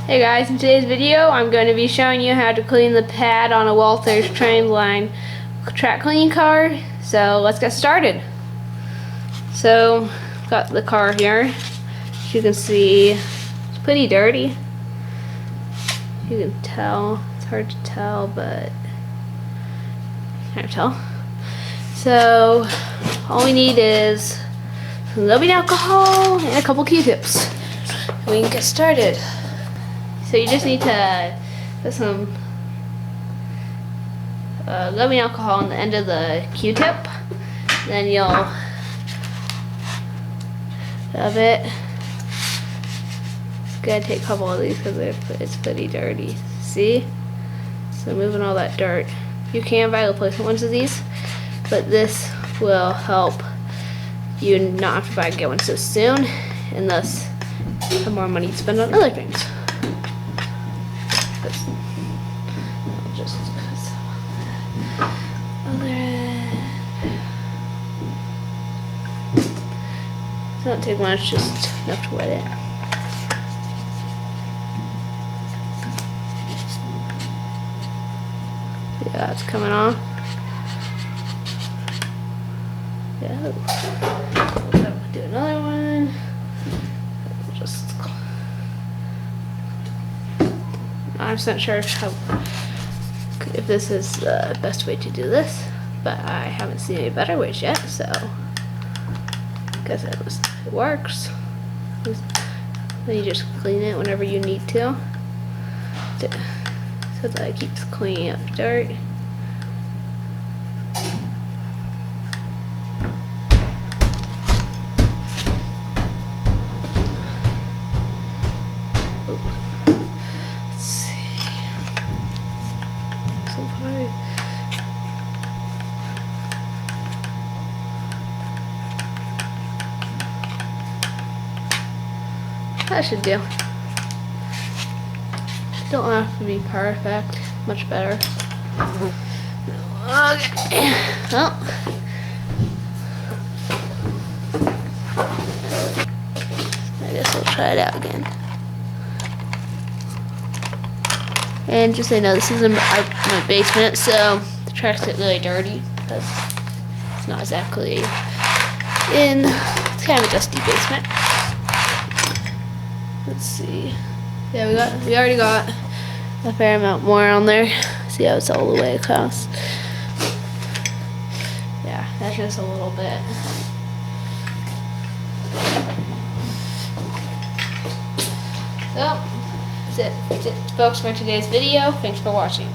Hey guys, in today's video I'm going to be showing you how to clean the pad on a Walthers Train Line track cleaning car. So let's get started. So got the car here. As you can see, it's pretty dirty. You can tell, it's hard to tell, but you can't tell. So all we need is some rubbing alcohol and a couple Q-tips. We can get started. So you just need to put some rubbing alcohol on the end of the Q-tip. Then you'll rub it. Gotta take a couple of these because it's pretty dirty. See? So moving all that dirt. You can buy replacement ones of these, but this will help you not have to buy get one so soon, and thus have more money to spend on other things. Just don't take much, just enough to wet it. Yeah, it's coming on. Yeah. Do another one. Just. I'm not sure if this is the best way to do this, but I haven't seen any better ways yet, so I guess it works. Then you just clean it whenever you need to so that it keeps cleaning up dirt. That should do. Don't have to be perfect. Much better. Okay. Well. I guess we'll try it out again. And just so you know, this is in my basement, so the tracks get really dirty because it's not exactly it's kind of a dusty basement. Let's see. Yeah, we already got a fair amount more on there. See how it's all the way across. Yeah, that's just a little bit. So, that's it folks for today's video. Thanks for watching.